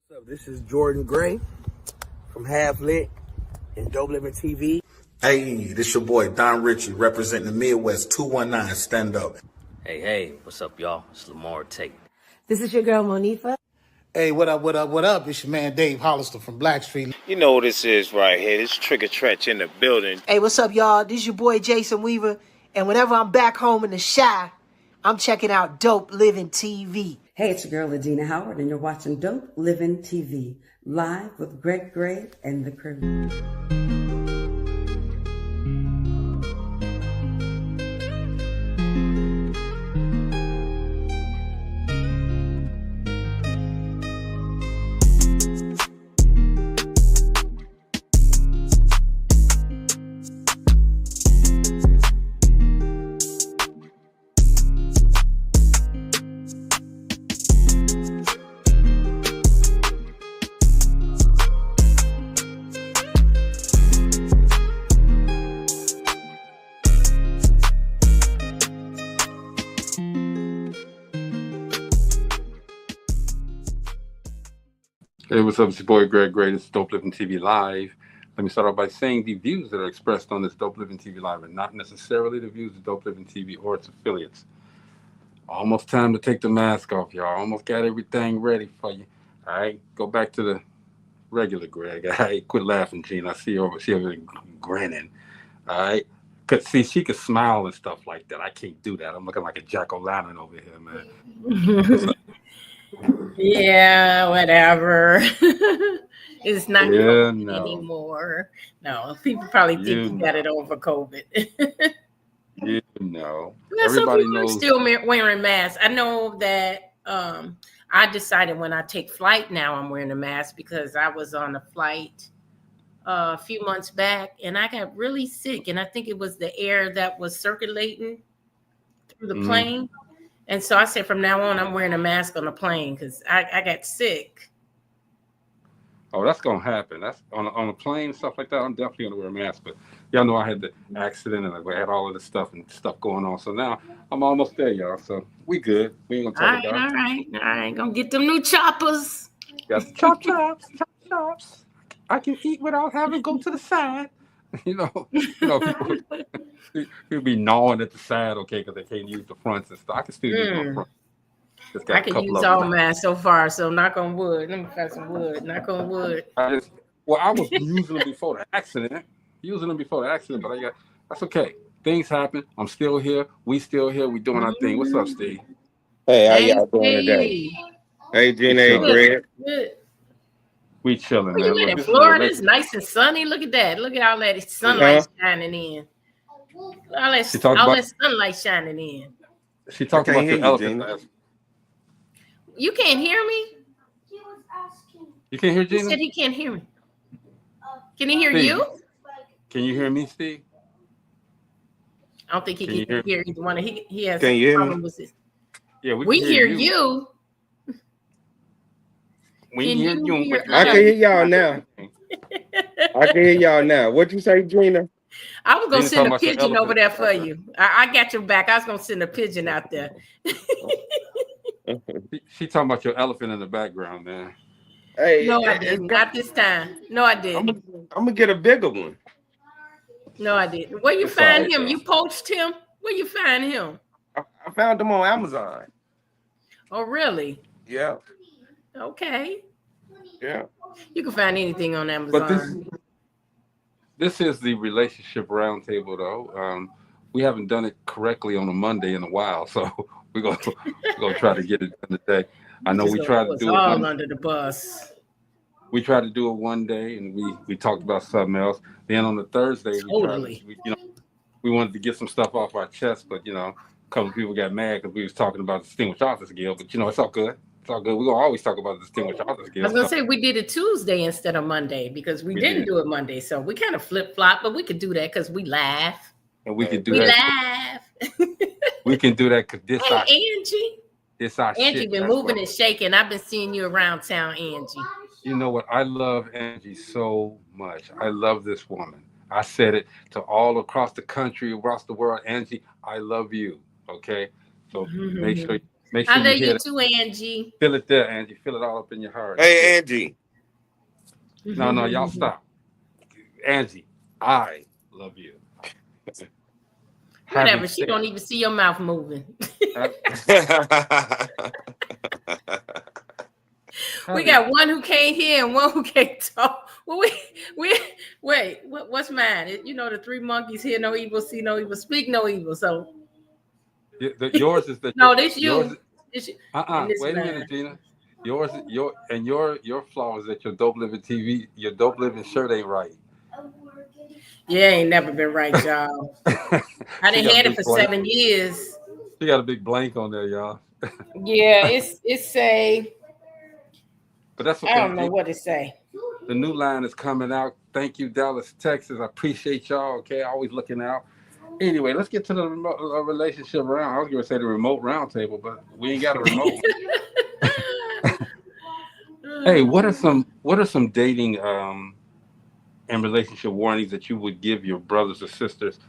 What's up? This is Jordan Gray from Half Lit and DopelivenTV. Hey, this your boy Don Ritchie representing the Midwest 219 Stand Up. Hey, what's up, y'all? It's Lamar Tate. This is your girl, Monifa. Hey, what up? It's your man, Dave Hollister from Blackstreet. You know what this is right here. This Trigger Tretch in the building. Hey, what's up, y'all? This is your boy, Jason Weaver. And whenever I'm back home in the Chi, I'm checking out Dope Living TV. Hey, it's your girl, Adina Howard, and you're watching Dope Living TV, live with Greg Gray and the crew. Hey, what's up? It's your boy Greg Gray. This is Dope Living TV Live. Let me start off by saying the views that are expressed on this Dope Living TV Live are not necessarily the views of Dope Living TV or its affiliates. Almost time to take the mask off, y'all. Almost got everything ready for you. All right, go back to the regular Greg. All right, quit laughing, Gene. I see her, she over there grinning. All right, cause see, she can smile and stuff like that. I can't do that. I'm looking like a jack-o'-lantern over here, man. Yeah, whatever. It's not COVID anymore. No, people probably think you got it over COVID. Everybody some people knows. are still wearing masks. I know that I decided when I take flight now I'm wearing a mask because I was on a flight a few months back and I got really sick. And I think it was the air that was circulating through the plane. And so I said, from now on, I'm wearing a mask on the plane because I got sick. Oh, that's gonna happen. That's on a plane, stuff like that. I'm definitely gonna wear a mask. But y'all know I had the accident and I had all of this stuff going on. So now I'm almost there, y'all. So we good. We ain't gonna talk about it. All right. Gonna get them new choppers. Got the chops. I can eat without having to go to the side. People be gnawing at the side, okay, because they can't use the fronts and stuff. I can still use my front. I can use all mine so far, so knock on wood. Let me find some wood. Knock on wood. I was using them before the accident. But that's okay. Things happen. I'm still here. We still here. We doing our thing. What's up, Steve? Hey, how y'all doing today? Hey, Gina, hey, Greg. Good. We chilling, man. You in Florida? It's nice and sunny. Look at that. Look at all that sunlight shining in. All that sunlight shining in. She talked about the elephant. You can't hear me? You can't hear Gina? He said he can't hear me. Can he hear Steve, you? Can you hear me, Steve? I don't think he can hear either one. He has can you a problem hear me? with this. Yeah, we hear you. I can hear y'all now. What you say, Gina? I was gonna send a pigeon over there for you. I got your back. I was gonna send a pigeon out there. She talking about your elephant in the background, man. Hey, no, I didn't. Not this time. No, I didn't. I'm gonna get a bigger one. No, I didn't. Where you find him? You poached him? Where you find him? I found him on Amazon. Oh, really? Yeah. Okay. Yeah. You can find anything on Amazon. But this is the Relationship Roundtable, though. We haven't done it correctly on a Monday in a while, so we're gonna try to get it done today. I know we tried to do it all under the bus. We tried to do it one day, and we talked about something else. Then on the Thursday, we wanted to get some stuff off our chest, but a couple of people got mad because we was talking about the Distinguished Authors Guild. But it's all good. It's all good. We're gonna always talk about the Distinguished Authors Guild. I was gonna say we did it Tuesday instead of Monday because we didn't do it Monday, so we kind of flip flop. But we could do that because we laugh. And we could do that. We laugh. We can do that because this. Hey, Angie. It's our Angie shit. been moving and shaking. I've been seeing you around town, Angie. You know what? I love Angie so much. I love this woman. I said it to all across the country, across the world. Angie, I love you. Okay, so make sure you Make sure I you love hear you that. too, Angie. Feel it there, Angie. Feel it all up in your heart. Hey, Angie. No, y'all stop. Angie, I love you. Whatever. She don't even see your mouth moving. We got one who can't hear and one who can't talk. Well, wait. What's mine? You know, the three monkeys hear no evil, see no evil, speak no evil. So yours is the no, this you. Yours, This you. Wait a minute, Gina. Your flaw is that your Dope Living TV, your Dope Living shirt ain't right. Yeah, ain't never been right, y'all. I done had it for 7 years. She got a big blank on there, y'all. Yeah, it's a. But that's okay. I don't know what to say. The new line is coming out. Thank you, Dallas, Texas. I appreciate y'all. Okay, always looking out. Anyway, let's get to the relationship round. I was going to say the remote round table, but we ain't got a remote. Hey, what are some dating and relationship warnings that you would give your brothers or sisters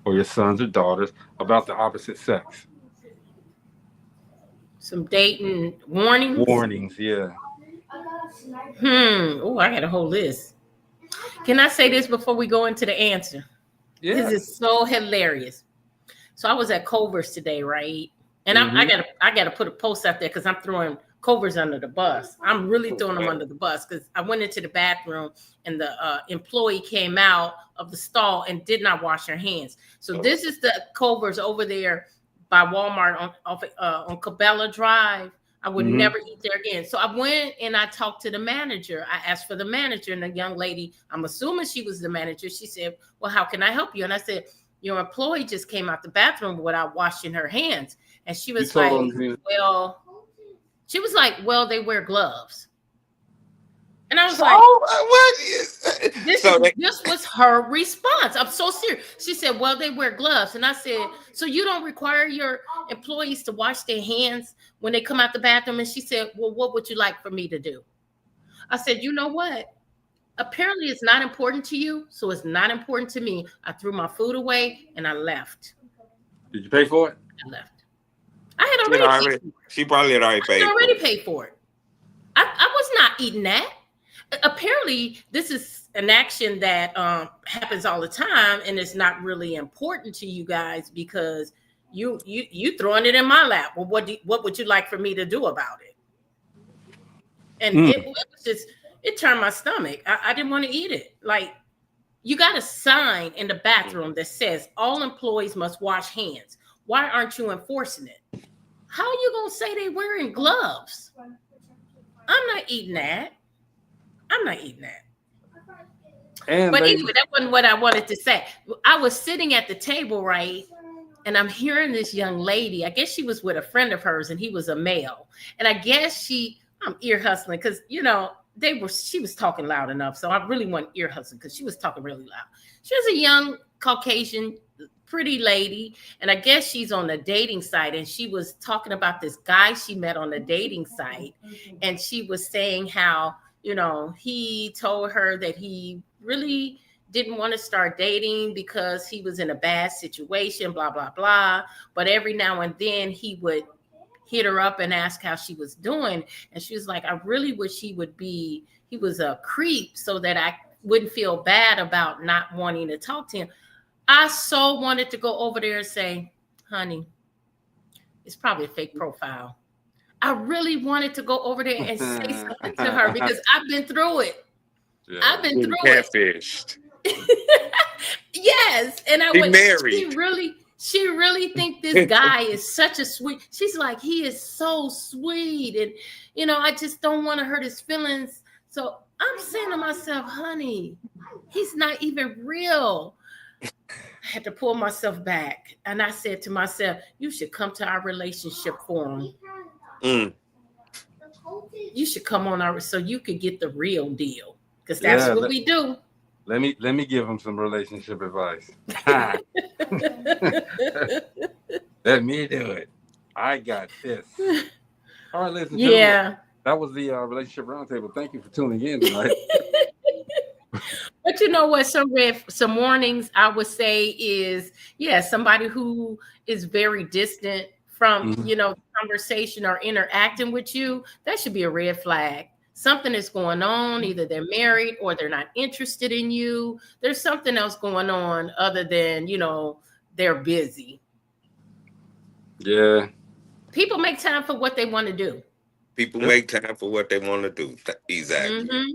or your sons or daughters about the opposite sex? Some dating warnings. Warnings, yeah. Oh, I got a whole list. Can I say this before we go into the answer? Yeah. This is so hilarious. So I was at Culver's today, right? And I gotta put a post out there because I'm throwing Culver's under the bus. I'm really throwing them under the bus because I went into the bathroom and the employee came out of the stall and did not wash her hands. So this is the Culver's over there by Walmart on Cabela Drive. I would never eat there again. So I went and I talked to the manager. I asked for the manager, and the young lady, I'm assuming she was the manager. She said, well, how can I help you? And I said, your employee just came out the bathroom without washing her hands. And she was like, well, they wear gloves. And I was this was her response. I'm so serious. She said, well, they wear gloves. And I said, so you don't require your employees to wash their hands when they come out the bathroom? And she said, well, what would you like for me to do? I said, you know what? Apparently it's not important to you. So it's not important to me. I threw my food away and I left. Did you pay for it? I left. I had already paid for it. She probably had already paid for it. I was not eating that. Apparently, this is an action that happens all the time, and it's not really important to you guys because you throwing it in my lap. Well, what would you like for me to do about it? And it was just, it turned my stomach. I didn't want to eat it. Like, you got a sign in the bathroom that says all employees must wash hands. Why aren't you enforcing it? How are you gonna say they wearing gloves? I'm not eating that. But anyway, that wasn't what I wanted to say. I was sitting at the table, right? And I'm hearing this young lady. I guess she was with a friend of hers and he was a male. And I guess I'm ear hustling because, she was talking loud enough. So I really wasn't ear hustling because she was talking really loud. She was a young Caucasian, pretty lady. And I guess she's on a dating site. And she was talking about this guy she met on a dating site. And she was saying how, he told her that he really didn't want to start dating because he was in a bad situation, blah, blah, blah. But every now and then he would hit her up and ask how she was doing. And she was like, I really wish he was a creep so that I wouldn't feel bad about not wanting to talk to him. I so wanted to go over there and say, honey, it's probably a fake profile. I really wanted to go over there and say something to her because I've been through it. Yeah. I've been through catfished. Yes. And she really think this guy is such a sweet. She's like, he is so sweet. And, I just don't want to hurt his feelings. So I'm saying to myself, honey, he's not even real. I had to pull myself back. And I said to myself, you should come to our relationship forum. You should come on so you could get the real deal. Because that's what we do. Let me give him some relationship advice. Let me do it. I got this. All right, ladies and gentlemen. That was the Relationship Roundtable. Thank you for tuning in tonight. But you know what? Some warnings I would say is, somebody who is very distant from, conversation or interacting with you, that should be a red flag. Something is going on. Either they're married or they're not interested in you. There's something else going on other than, they're busy. Yeah. People make time for what they want to do. People make time for what they want to do. Exactly. Mm-hmm.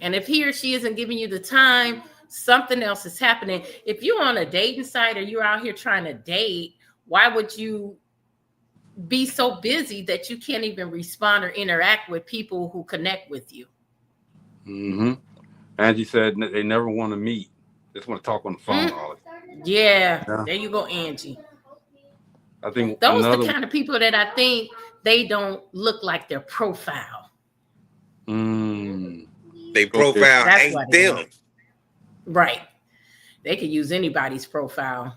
And if he or she isn't giving you the time, something else is happening. If you're on a dating site or you're out here trying to date, why would you be so busy that you can't even respond or interact with people who connect with you? Mm-hmm. Angie said they never want to meet. Just want to talk on the phone all the time. Yeah. There you go, Angie. I think those are the kind of people that I think they don't look like their profile. They profile ain't them. Right. They could use anybody's profile.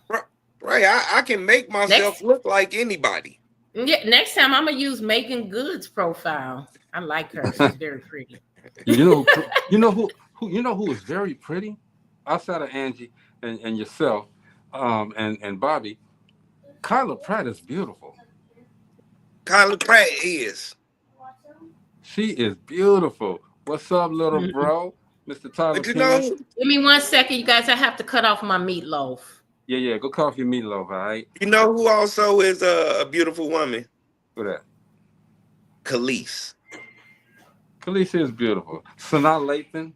Right. I can make myself look like anybody. Yeah. Next time I'm gonna use Megan Good's profile. I like her. She's very pretty. You know who is very pretty outside of Angie and yourself, and Bobby. Kyla Pratt is beautiful. Kyla Pratt is. She is beautiful. What's up, little bro? Mr. Tyler. But give me 1 second, you guys. I have to cut off my meatloaf. Yeah. Go cut off your meatloaf, all right? You know who also is a beautiful woman? Who that? Khalees. Khalees is beautiful. Sanaa Lathan.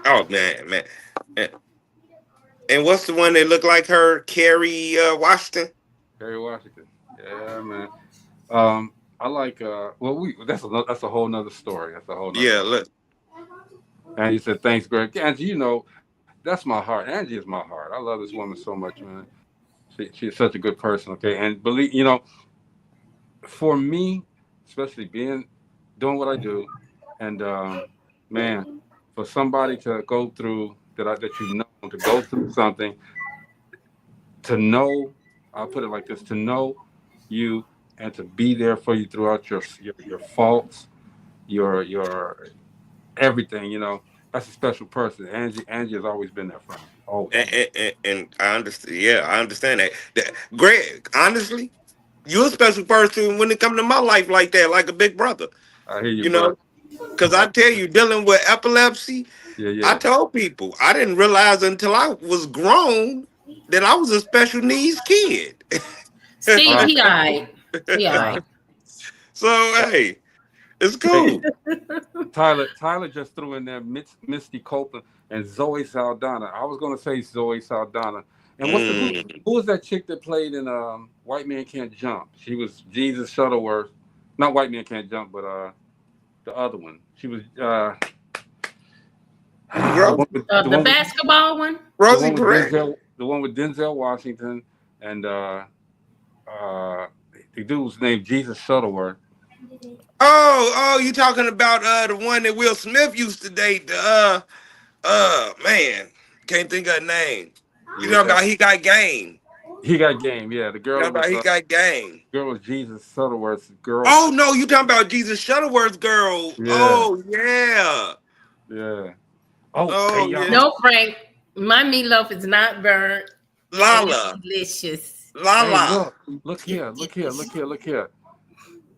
Oh man. And what's the one that looked like her? Kerry Washington. Kerry Washington. Yeah, man. I like. That's a whole nother story. That's a whole. Yeah. Look. And he said, "Thanks, Greg." Angie, that's my heart. Angie is my heart. I love this woman so much, man. She's such a good person. Okay, and believe for me, especially doing what I do, and man, for somebody to go through to go through something, to know, I'll put it like this, to know you and to be there for you throughout your faults, your everything, that's a special person. Angie has always been there for me. Always. And I understand. Yeah, I understand that. Greg, honestly, you're a special person when it comes to my life like that, like a big brother. I hear you, bro. Because I tell you, dealing with epilepsy, I told people I didn't realize until I was grown that I was a special needs kid. See, he eyed. So hey, it's cool. Tyler just threw in there Misty Copeland and Zoe Saldana. I was gonna say Zoe Saldana. And who was that chick that played in White Man Can't Jump? She was Jesus Shuttleworth. Not White Man Can't Jump, but the other one. She was the basketball one. Rosie Perez. The one with Denzel Washington and the dude's named Jesus Shuttleworth. Oh, you talking about the one that Will Smith used to date? Man, can't think of her name. You know about He Got Game. He Got Game, yeah. The girl. He Got Game. Girl was Jesus Shuttleworth's girl. Oh no, you talking about Jesus Shuttleworth's girl? Yeah. Oh yeah. Yeah. Yeah. No, Frank. My meatloaf is not burnt. Lala. It's delicious. Lala. Hey, look here.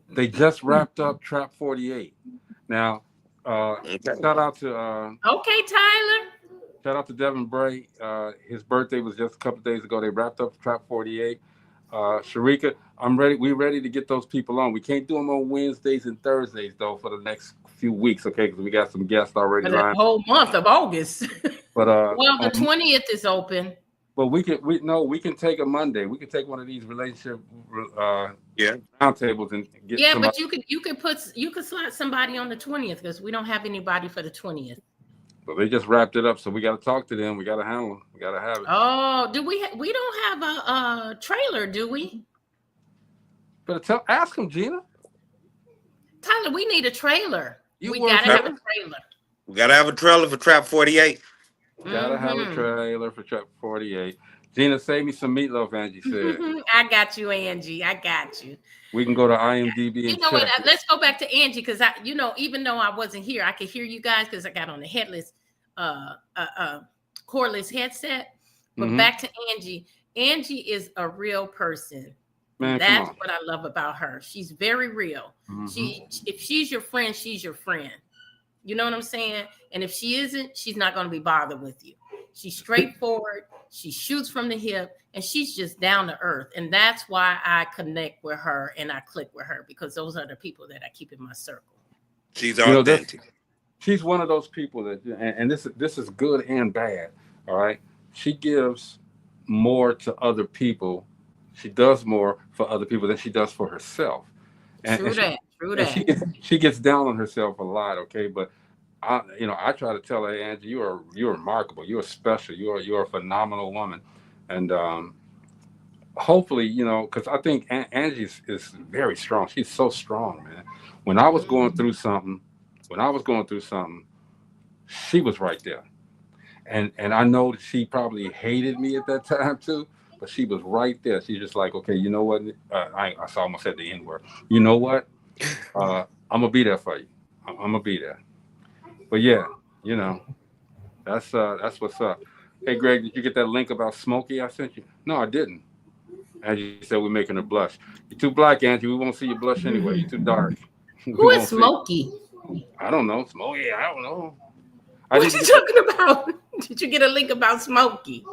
They just wrapped up Trap 48. Now, shout out to okay, Tyler. Shout out to Devin Bray. His birthday was just a couple of days ago. They wrapped up Trap 48. Sharika, I'm ready. We're ready to get those people on. We can't do them on Wednesdays and Thursdays though for the next few weeks, okay? Because we got some guests already lined. The whole month of August. But the 20th is open. But we can take a Monday. We can take one of these relationship roundtables and get. Yeah, but you could slot somebody on the 20th because we don't have anybody for the 20th. But they just wrapped it up, so we got to talk to them. We got to handle them. We got to have it. Oh, do we? We don't have a trailer, do we? But ask them, Gina. Tyler, we need a trailer. We gotta have a trailer. We gotta have a trailer for Trap 48. Gotta have a trailer for Trap 48. Gina, save me some meatloaf, Angie said. I got you, Angie. I got you. We can go to IMDb. You know what? Let's go back to Angie because even though I wasn't here, I could hear you guys because I got on the headless, cordless headset. But back to Angie. Angie is a real person. Man, come That's on. what I love about her. She's very real. If she's your friend, she's your friend. You know what I'm saying? And if she isn't, she's not going to be bothered with you. She's straightforward. She shoots from the hip, and she's just down to earth. And that's why I connect with her and I click with her, because those are the people that I keep in my circle. She's authentic. She's one of those people that, and this is good and bad. All right, she gives more to other people. She does more for other people than she does for herself. True that. She gets down on herself a lot. Okay, but I try to tell her, Angie, you're remarkable. You're special. You're a phenomenal woman, and hopefully, because I think Angie is very strong. She's so strong, man. When I was going through something, she was right there. And I know that she probably hated me at that time too, but she was right there. She's just like, okay, you know what? I almost said the N word. You know what? I'm gonna be there for you. I'm gonna be there. But yeah, that's what's up. Hey, Greg, did you get that link about Smokey I sent you? No, I didn't. As you said, we're making her blush. You're too black, Angie. We won't see you blush anyway. You're too dark. Who is Smokey? I don't know. Smokey, I don't know. What you talking about? Did you get a link about Smokey?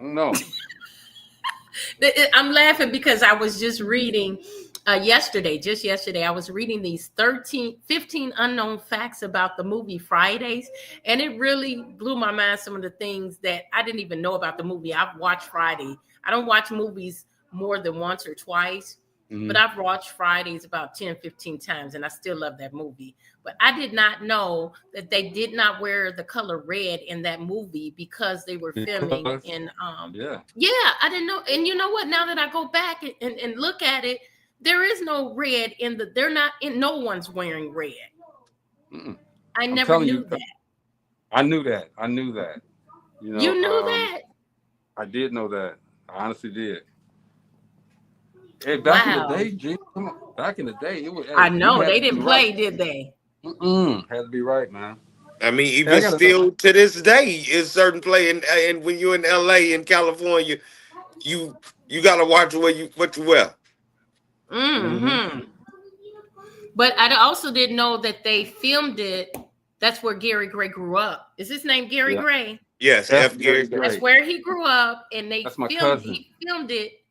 No. I'm laughing because I was just reading yesterday, I was reading these 15 unknown facts about the movie Fridays. And it really blew my mind, some of the things that I didn't even know about the movie. I've watched Friday. I don't watch movies more than once or twice. But I've watched Fridays about 10, 15 times, and I still love that movie. But I did not know that they did not wear the color red in that movie because they were filming in I didn't know. And you know what? Now that I go back and look at it, there is no red no one's wearing red. I never knew that. I knew that. You knew that? I did know that. I honestly did. Hey, back in the day, G, come on. Back in the day, it was. I know they didn't play, did they? Had to be right, man. I mean, even still to this day, is certain play, and when you're in LA in California, you gotta watch what you wear. But I also didn't know that they filmed it. That's where Gary Gray grew up. Is his name Gary Gray? Yes, F. Gary Gray. That's where he grew up, and he filmed it.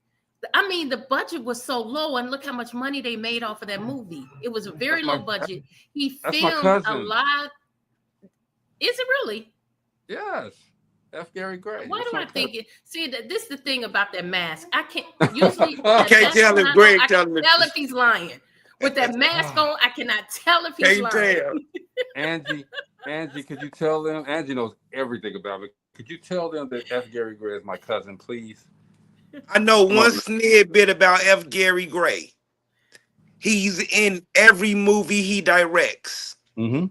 I mean, the budget was so low, and look how much money they made off of that movie. It was a very low budget. He filmed a lot. Is it really? Yes. F. Gary Gray. Why do I think it? See, this is the thing about that mask. I can't usually. Can't tell if Greg telling tell if he's lying. With that mask on, I cannot tell if he's lying. Angie, could you tell them? Angie knows everything about me. Could you tell them that F. Gary Gray is my cousin, please? I know one snippet about F. Gary Gray. He's in every movie he directs. He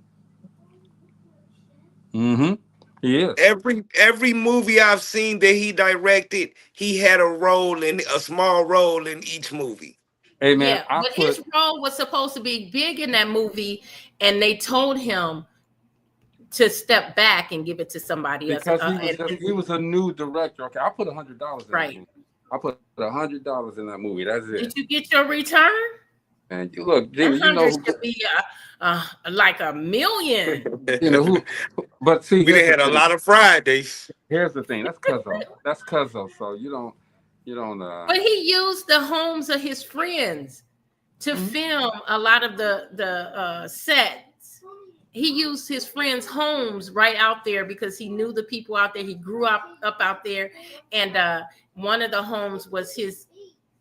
is. Every movie I've seen that he directed, he had a small role in each movie. Hey man, his role was supposed to be big in that movie, and they told him to step back and give it to somebody else. Because he was a new director. Okay, I put $100 in right. I put $100 in that movie. That's it. Did you get your return? And you look, Jimmy, should be like $1 million. But see, we had a lot of Fridays. Here's the thing. That's Cuzzo. So you don't. But he used the homes of his friends to film a lot of the sets. He used his friends' homes right out there because he knew the people out there. He grew up out there, and one of the homes was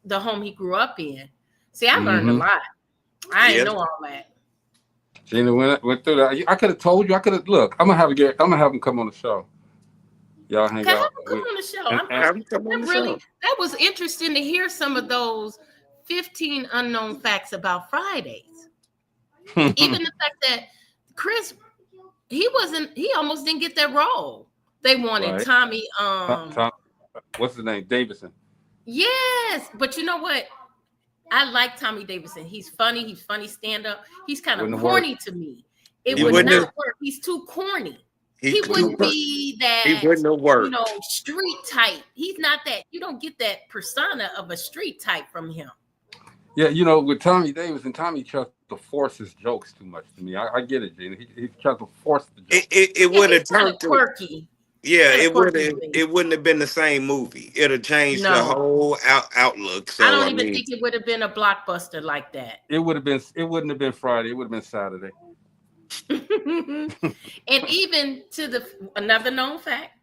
the home he grew up in. See, I learned a lot. I didn't know all that. Gina went through that. I could have told you. Look. I'm gonna have him come on the show. Y'all hang out. Come on the show. That was interesting to hear some of those 15 unknown facts about Fridays. Even the fact that Chris, he almost didn't get that role. They wanted Tommy. What's his name? Davidson. Yes, but you know what? I like Tommy Davidson. He's funny. He's funny stand up. He's kind of corny to me. It would not work. He's too corny. He wouldn't be that, He wouldn't have worked. street type. He's not that. You don't get that persona of a street type from him. Yeah, with Tommy Davis, and Tommy tries to force his jokes too much to me. I get it, Gina. He tries to force the jokes. It would have turned quirky. Yeah, it wouldn't have been the same movie. It'd have changed the whole outlook. So I don't even think it would have been a blockbuster like that. It wouldn't have been Friday. It would have been Saturday. And even to another known fact,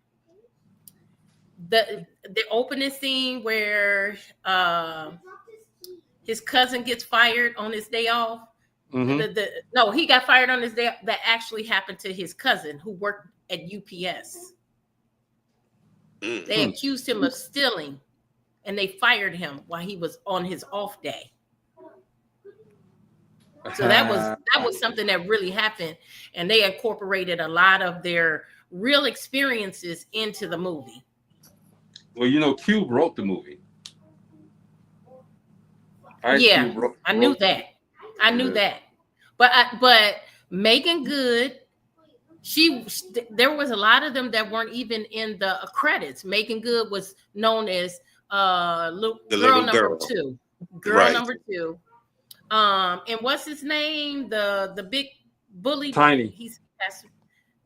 the opening scene where his cousin gets fired on his day off. No, he got fired on his day. That actually happened to his cousin who worked at UPS. They accused him of stealing, and they fired him while he was on his off day. So that was something that really happened, and they incorporated a lot of their real experiences into the movie. Well, Cube wrote the movie. I knew that. I knew that. But Megan Good, there was a lot of them that weren't even in the credits. Megan Good was known as girl number two. Girl number two. And what's his name? The big bully. Tiny. He's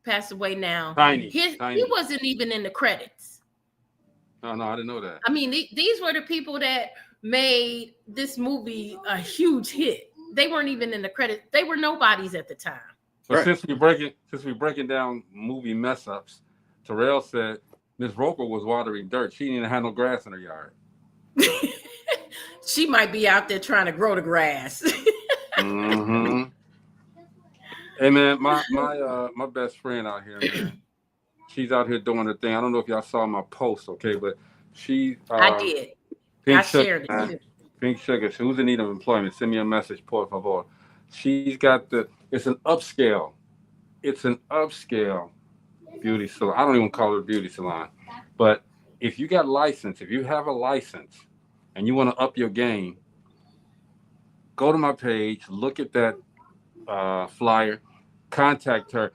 passed away now. Tiny. He wasn't even in the credits. No, I didn't know that. I mean, these were the people that made this movie a huge hit. They weren't even in the credits. They were nobodies at the time. But since we're breaking down movie mess ups, Terrell said Miss Roper was watering dirt. She didn't have no grass in her yard. She might be out there trying to grow the grass. Mm-hmm. Hey man, my best friend out here, man. She's out here doing her thing. I don't know if y'all saw my post, okay, but she I did. I shared it too. Pink Sugar, who's in need of employment, send me a message, por favor. She's got it's an upscale beauty salon. I don't even call it a beauty salon. But if you have a license and you want to up your game, go to my page, look at that flyer, contact her.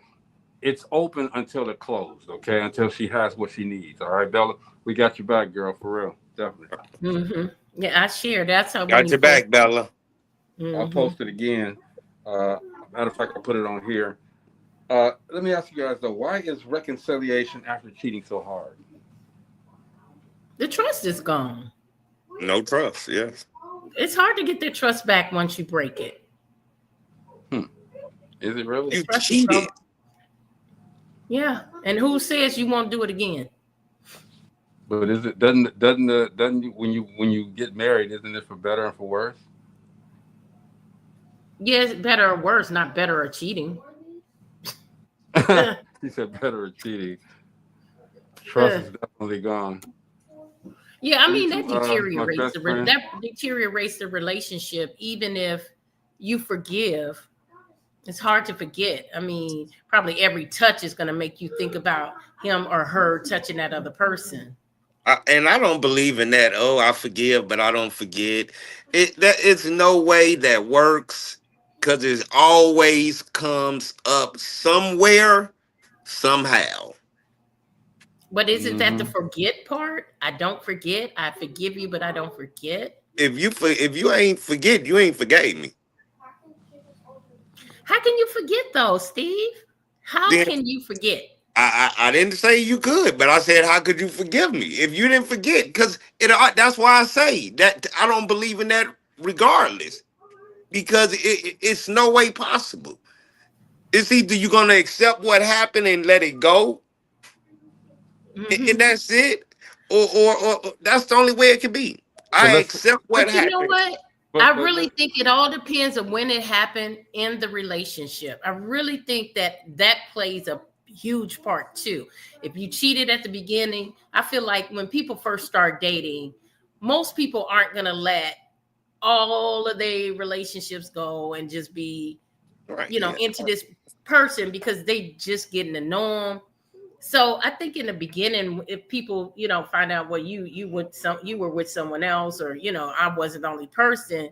It's open until it closed, okay? Until she has what she needs. All right, Bella, we got your back, girl, for real. Definitely. Mm-hmm. Yeah, I shared. That's how. Got your back, Bella. Mm-hmm. I'll post it again. Matter of fact, I'll put it on here. Let me ask you guys, though, why is reconciliation after cheating so hard? The trust is gone. No trust, yes. It's hard to get their trust back once you break it. Is it really? You cheated. Yeah, and who says you won't do it again? But doesn't when you get married, isn't it for better and for worse? Yes, better or worse, not better or cheating. He said better or cheating. Trust is definitely gone. Yeah, I mean that deteriorates the relationship. Even if you forgive, it's hard to forget. I mean, probably every touch is going to make you think about him or her touching that other person. And I don't believe in that. Oh, I forgive, but I don't forget. It's no way that works, because it always comes up somewhere, somehow. But isn't that the forget part? I don't forget. I forgive you, but I don't forget. If you ain't forget, you ain't forgave me. How can you forget though, Steve? How can you forget? I didn't say you could, but I said, how could you forgive me if you didn't forget? Because that's why I say that I don't believe in that regardless, because it's no way possible. It's either you're going to accept what happened and let it go, and that's it, or that's the only way it can be. I accept what happened. You know what? I really think it all depends on when it happened in the relationship. I really think that plays a huge part too. If you cheated at the beginning, I feel like when people first start dating, most people aren't going to let all of their relationships go and just be, into this person, because they just getting to know them. So I think in the beginning, if people, find out, well, you were with someone else, or, I wasn't the only person,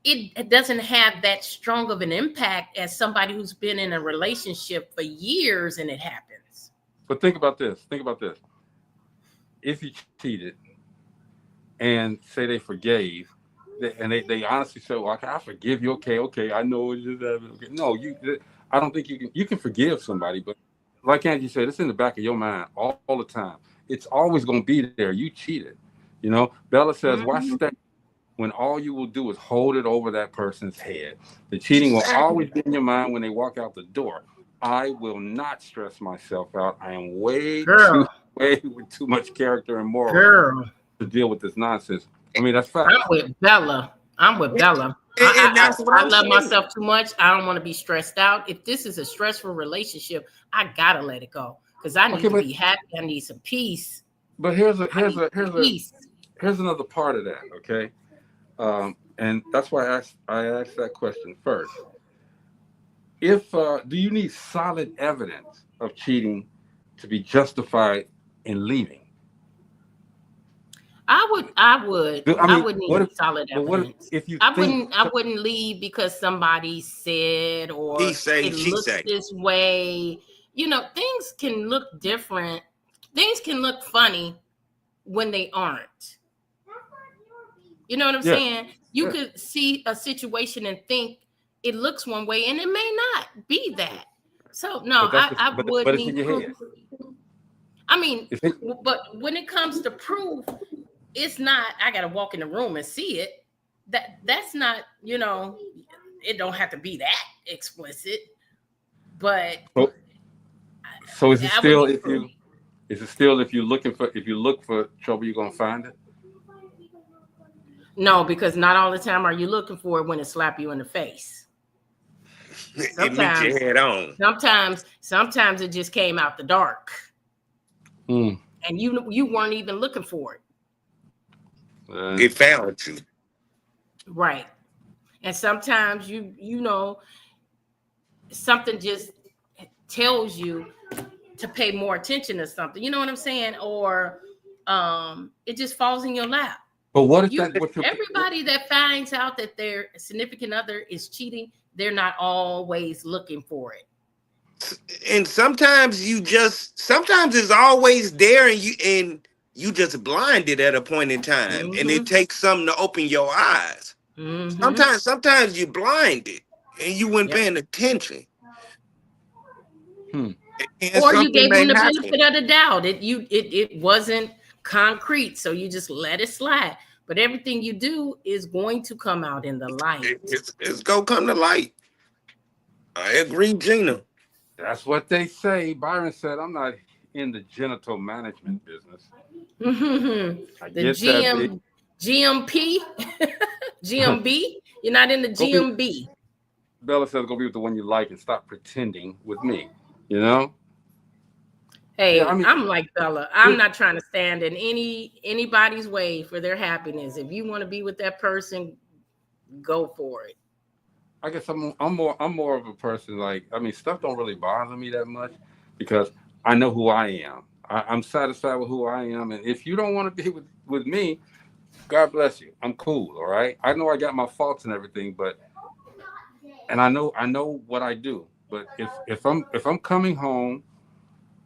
it doesn't have that strong of an impact as somebody who's been in a relationship for years and it happens. But think about this. Think about this. If you cheated and say they forgave, and they honestly say, "Well, I forgive you." Okay, I know it is. Okay. No, I don't think you can forgive somebody, but like Angie said, it's in the back of your mind all the time. It's always going to be there. You cheated. You know, Bella says, "Why stay when all you will do is hold it over that person's head?" The cheating will always be in your mind when they walk out the door. I will not stress myself out. I am way with too much character and morals to deal with this nonsense. I mean, that's fact. I'm with Bella. And that's what I I'm love saying. myself too much. I don't want to be stressed out. If this is a stressful relationship, I gotta let it go because I need to be happy. I need some peace. But here's another part of that. Okay, and that's why I asked that question first. If do you need solid evidence of cheating to be justified in leaving? I would need solid evidence. I wouldn't leave because somebody said or He say, it she looks say. this way. You know, things can look different. Things can look funny when they aren't. You know what I'm saying? You could see a situation and think it looks one way and it may not be that. So no, I would need proof. I mean, but when it comes to proof, it's not, I gotta walk in the room and see it. That's not, you know, it don't have to be that explicit. But so is it still if you look for trouble, you're gonna find it? No, because not all the time are you looking for it when it slap you in the face. It meets your head on. Sometimes it just came out the dark. And you weren't even looking for it. It found you. Right. And sometimes you know something just tells you to pay more attention to something. You know what I'm saying? Or it just falls in your lap. But what if everybody that finds out that their significant other is cheating, they're not always looking for it. And sometimes it's always there and you just blinded at a point in time. And it takes something to open your eyes. Sometimes you blinded and you weren't paying attention. Or you gave them the benefit of the doubt. It wasn't concrete, so you just let it slide. But everything you do is going to come out in the light. It's gonna come to light. I agree, Gina. That's what they say. Byron said, "I'm not in the genital management business." The GMP, GMB. You're not in the GMB. Bella says, "Go be with the one you like and stop pretending with me." You know. Hey, yeah, I'm like Bella. I'm not trying to stand in anybody's way for their happiness. If you want to be with that person, go for it. I guess I'm more of a person like, I mean, stuff don't really bother me that much because I know who I am. I'm satisfied with who I am, and if you don't want to be with me, God bless you. I'm cool, all right. I know I got my faults and everything, and I know what I do. But if I'm coming home.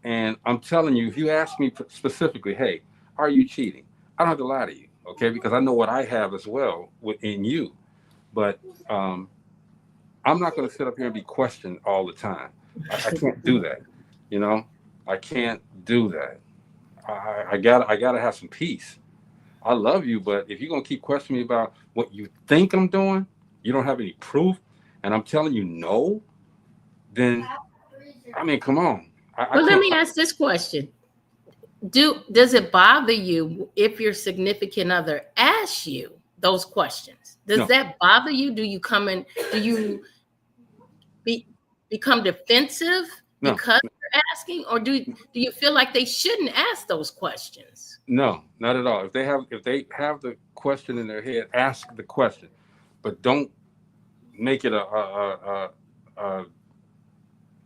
And I'm telling you, if you ask me specifically, hey, are you cheating? I don't have to lie to you, okay? Because I know what I have as well within you. But I'm not going to sit up here and be questioned all the time. I can't do that, you know? I can't do that. I gotta have some peace. I love you, but if you're going to keep questioning me about what you think I'm doing, you don't have any proof, and I'm telling you no, then, I mean, come on. Well, let me ask this question. Does it bother you if your significant other asks you those questions? Does that bother you? Do you become defensive because they're asking? Or do you feel like they shouldn't ask those questions? No, not at all. If they have the question in their head, ask the question. But don't make it a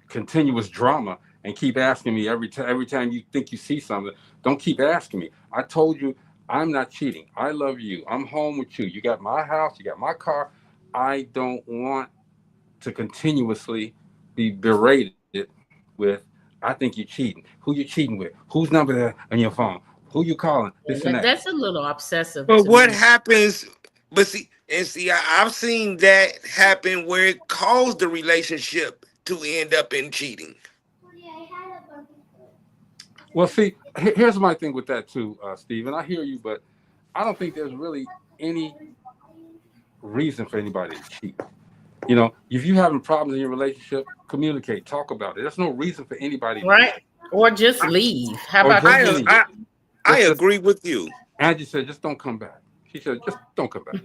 continuous drama. And keep asking me every time you think you see something. Don't keep asking me. I told you I'm not cheating. I love you. I'm home with you. You got my house. You got my car. I don't want to continuously be berated with I think you're cheating. Who you cheating with? Whose number there on your phone? Who you calling? This and that. That's a little obsessive But to what me. happens? But see, I've seen that happen where it caused the relationship to end up in cheating. Well, see, here's my thing with that too, Steve. And I hear you, but I don't think there's really any reason for anybody to cheat. You know, if you're having problems in your relationship, communicate, talk about it. There's no reason for anybody to Right. Or just leave. How Or about just you? leave. I agree with you. Angie said, just don't come back. She said, just don't come back.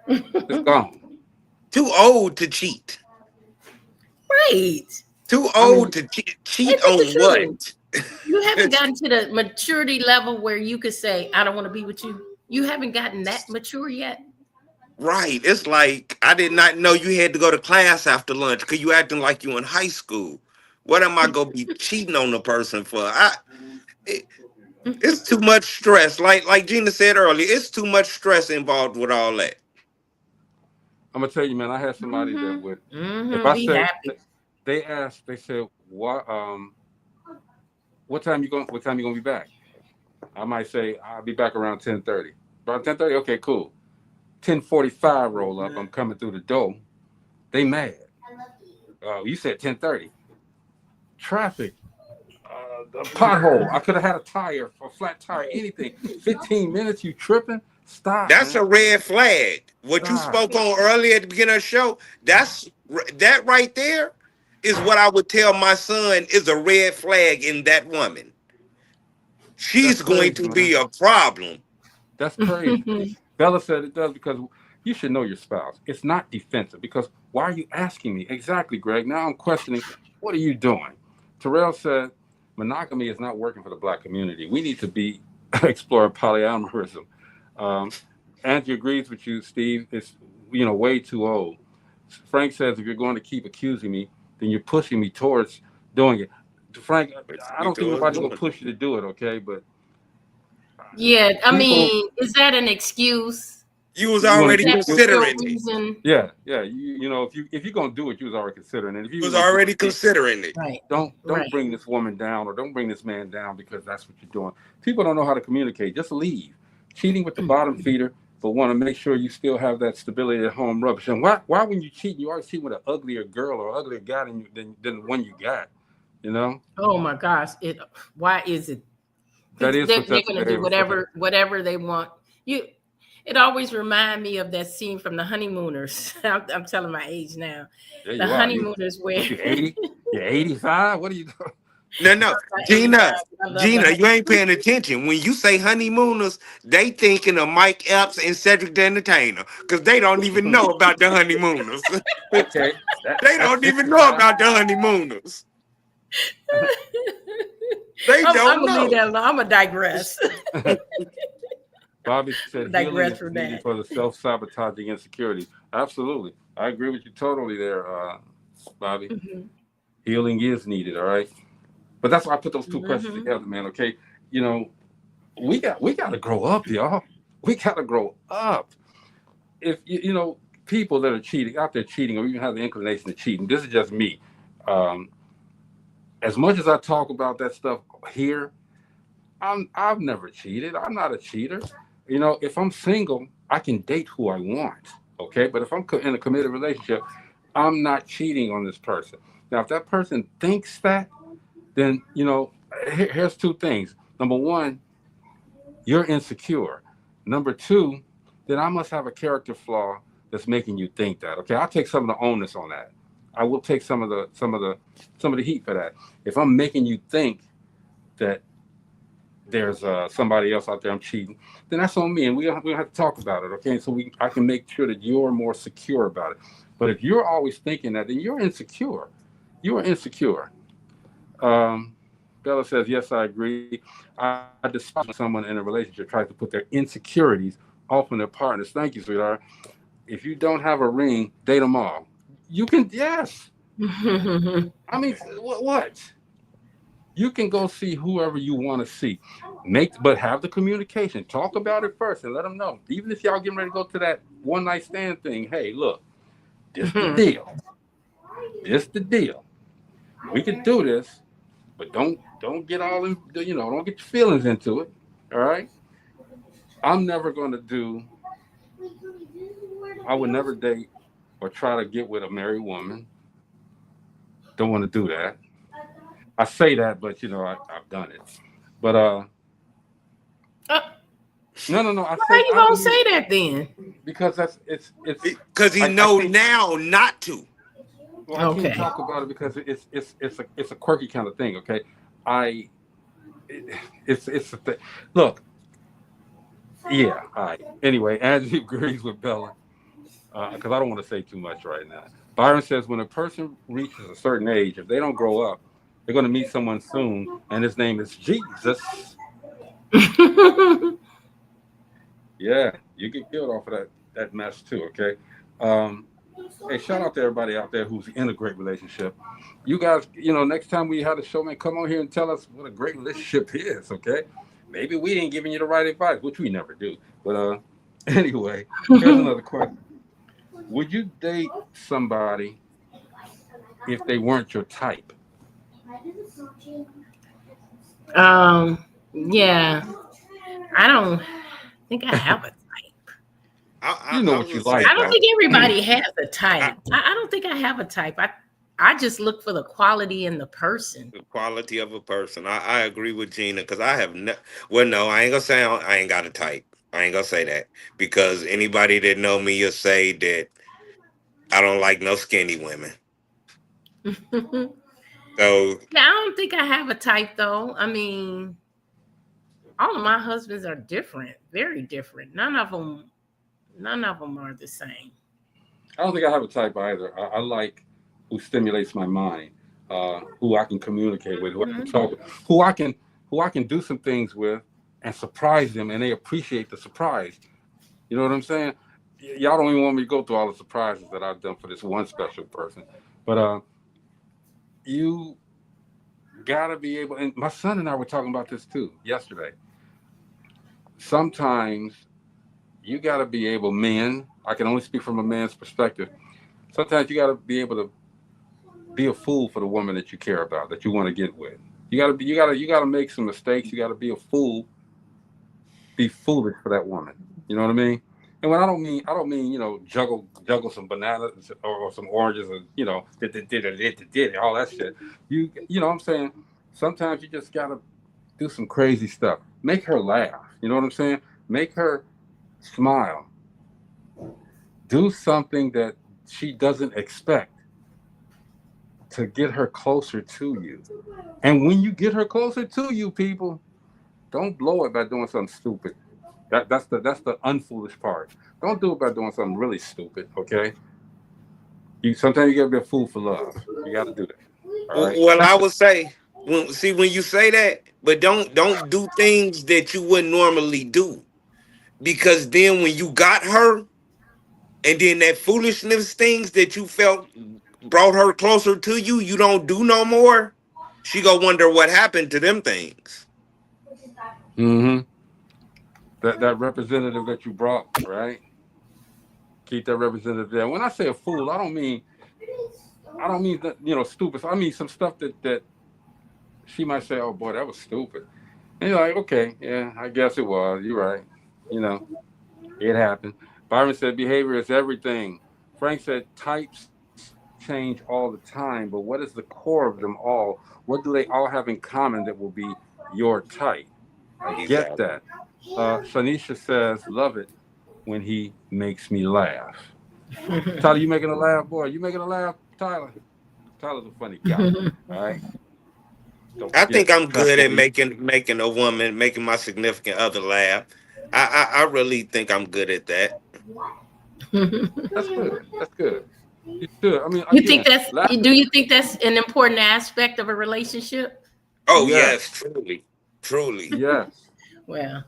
It's gone. Too old to cheat. Right. Too old to cheat Ain't that on the truth? what? You haven't gotten to the maturity level where you could say, I don't want to be with you. You haven't gotten that mature yet. Right. It's like I did not know you had to go to class after lunch because you acting like you in high school. What am I gonna be cheating on the person for? It's too much stress. Like Gina said earlier, it's too much stress involved with all that. I'm gonna tell you, man, I had somebody that would if I Be said happy. they said, what time you gonna be back? I might say, I'll be back around 10:30. Around 10:30, okay, cool. 10:45 roll up, I'm coming through the door. They mad. You said 10:30. Traffic. A pothole. I could have had a tire, a flat tire, anything. 15 minutes, you tripping? Stop. That's man. a red flag. What you Stop. spoke on earlier at the beginning of the show, that right there is what I would tell my son is a red flag in that woman. She's going to be a problem. That's crazy. Bella said it does because you should know your spouse. It's not defensive because why are you asking me? Exactly, Greg. Now I'm questioning, what are you doing? Terrell said, monogamy is not working for the Black community. We need to explore polyamorism. Angie agrees with you, Steve. It's way too old. Frank says, if you're going to keep accusing me, then you're pushing me towards doing it. Frank, I don't think nobody's going to push you to do it, okay? But yeah, I mean, is that an excuse? You was already considering it. Yeah. If you're gonna do it, you was already considering it. If you was already considering it, right? Don't bring this woman down or don't bring this man down because that's what you're doing. People don't know how to communicate. Just leave. Cheating with the bottom feeder, but want to make sure you still have that stability at home rubbish. And why when you cheat, you always cheat with an uglier girl or uglier guy than the one you got. You know? Oh my gosh! Why is it? That is they're going to do whatever they want. It always reminds me of that scene from The Honeymooners. I'm telling my age now. Yeah, the Honeymooners where you're 80, you're 85. What are you doing? No, Gina, you ain't paying attention. When you say Honeymooners, they thinking of Mike Epps and Cedric the Entertainer because they don't even know about the Honeymooners. Okay, they don't even know about the Honeymooners. They don't I'm know. gonna leave that alone. I'm gonna digress. Bobby said healing is needed for the self-sabotaging insecurity. Absolutely. I agree with you totally there, Bobby. Healing is needed, all right? But that's why I put those two questions together, man, okay? We got to grow up, y'all. We got to grow up. If, people that are out there cheating or even have the inclination to cheat, and this is just me, as much as I talk about that stuff here, I've never cheated. I'm not a cheater. If I'm single, I can date who I want, okay? But if I'm in a committed relationship, I'm not cheating on this person. Now, if that person thinks that, then, here's two things. Number one, you're insecure. Number two, then I must have a character flaw that's making you think that, okay? I'll take some of the onus on that. I will take some of the heat for that. If I'm making you think that there's somebody else out there I'm cheating, then that's on me, and we don't have to talk about it, okay? So I can make sure that you're more secure about it. But if you're always thinking that, then you're insecure. You are insecure. Bella says, yes, I agree. I despise when someone in a relationship tries to put their insecurities off on their partners. Thank you, sweetheart. If you don't have a ring, date them all. You can, yes. I mean, what? You can go see whoever you want to see. But have the communication. Talk about it first and let them know. Even if y'all getting ready to go to that one night stand thing, hey, look, this the deal. This the deal. We can do this, but don't get all in, don't get your feelings into it. All right. I would never date or try to get with a married woman. Don't want to do that. I say that, but I've done it. But no. I Why say you gonna say that then? because it's Because he I know can't, now not to. well, I can't Okay. talk about it because it's a quirky kind of thing. Okay, it's a thing. Look, yeah. All right. Anyway, Angie agrees with Bella because I don't want to say too much right now. Byron says when a person reaches a certain age, if they don't grow up, they're going to meet someone soon, and his name is Jesus. Yeah, you get killed off of that mess too. Okay. Hey, shout out to everybody out there who's in a great relationship. You guys, next time we have a show, man, come on here and tell us what a great relationship is. Okay. Maybe we ain't giving you the right advice, which we never do. But anyway, here's another question. Would you date somebody if they weren't your type? Yeah. I don't think I have a type. You know I what you was like, saying, I don't though. think everybody has a type. I, I don't think I have a type. I just look for the quality in the person. the quality of a person. I agree with Gina because I have well, no, I ain't gonna say I ain't got a type. I ain't gonna say that because anybody that know me will say that I don't like no skinny women. Yeah, So I don't think I have a type though. I mean, all of my husbands are different, very different. None of them are the same. I don't think I have a type either. I like who stimulates my mind, who I can communicate with, who I can Mhm. talk with, who I can do some things with and surprise them, and they appreciate the surprise. You know what I'm saying? Y'all don't even want me to go through all the surprises that I've done for this one special person, but you gotta be able. And my son and I were talking about this too yesterday. Sometimes you gotta be able, men. I can only speak from a man's perspective. Sometimes you gotta be able to be a fool for the woman that you care about, that you want to get with. You gotta make some mistakes. You gotta be a fool, be foolish for that woman. You know what I mean? And when I don't mean juggle some bananas or some oranges and did all that shit. You know what I'm saying? Sometimes you just gotta do some crazy stuff. Make her laugh. You know what I'm saying? Make her smile. Do something that she doesn't expect to get her closer to you. And when you get her closer to you, people, don't blow it by doing something stupid. That's the unfoolish part. Don't do it by doing something really stupid. Okay. Sometimes you gotta be a fool for love. You gotta do that. All right. well, I would say when you say that, but don't do things that you wouldn't normally do because then when you got her and then that foolishness things that you felt brought her closer to you, you don't do no more. She gonna wonder what happened to them things. Mm-hmm. That representative that you brought, right? Keep that representative there. When I say a fool, I don't mean that, stupid. I mean some stuff that she might say, "Oh boy, that was stupid," and you're like, "Okay, yeah, I guess it was. You're right. You know, it happened." Byron said, "Behavior is everything." Frank said, "Types change all the time, but what is the core of them all? What do they all have in common that will be your type?" I get Exactly. that. Shanisha says, "Love it when he makes me laugh." Tyler, you making a laugh, boy? You making a laugh, Tyler? Tyler's a funny guy. All right. Don't I forget think I'm good at trampoline. making a woman, making my significant other laugh. I really think I'm good at that. That's good. That's good. You should. I mean, You think again, that's laughter. do you think that's an important aspect of a relationship? Oh yes, Yes. truly, truly. Yes. Well,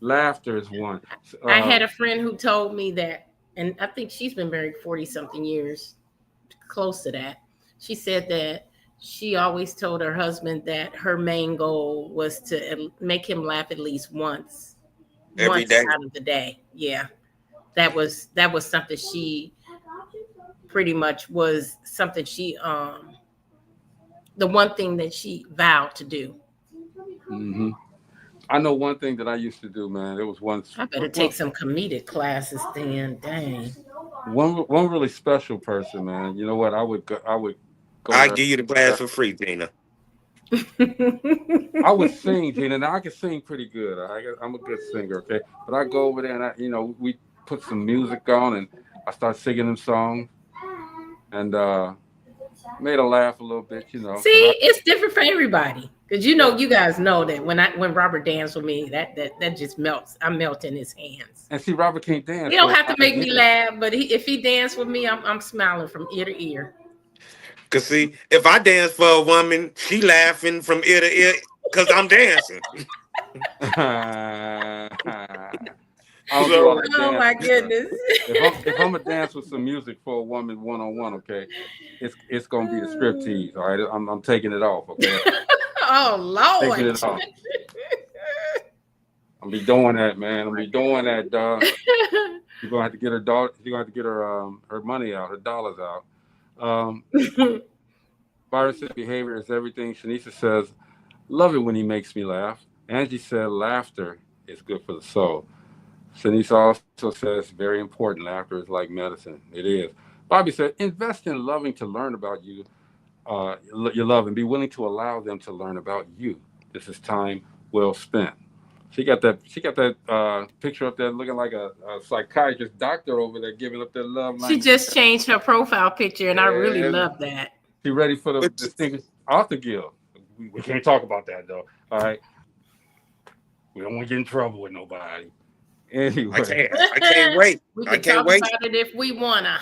Laughter is one. I Uh, had a friend who told me that, and I think she's been married 40 something years, close to that. She said that she always told her husband that her main goal was to make him laugh at least Every once day. out of the day. Yeah. That was something she pretty much was something she the one thing that she vowed to do. Mm-hmm. I know one thing that I used to do, man. It was I better take some comedic classes then. Dang. One really special person, man. You know what? I would go I there. give you the class for free, Gina. I would sing, Gina. Now I can sing pretty good. I'm a good singer, okay. But I go over there and we put some music on and I start singing them songs and made her laugh a little bit, See, it's different for everybody. Because you guys know that when Robert danced with me, that just melts. I melt in his hands. And see, Robert can't dance. He don't have to make me laugh, but if he danced with me, I'm smiling from ear to ear. Cause see, if I dance for a woman, she laughing from ear to ear because I'm dancing. Oh my goodness! If I'm gonna dance with some music for a woman one-on-one, okay, it's gonna be a striptease. All right, I'm taking it off. Okay. Oh Lord! Taking it off. I'm be doing that, man. I'm be doing that, dog. You're gonna have to get her dog. You're gonna have to get her her money out, her dollars out. Byron said behavior is everything. Shanisha says, love it when he makes me laugh. Angie said laughter is good for the soul. Shanisha also says very important. Laughter is like medicine. It is. Bobby said, invest in loving to learn about you, your love, and be willing to allow them to learn about you. This is time well spent. She got that picture up there looking like a psychiatrist doctor over there giving up that love language. She just changed her profile picture, and I really love that. She ready for the distinguished author guild. We can't talk about that though. All right. We don't want to get in trouble with nobody. Anyway. I can't wait. We can talk about it if we wanna.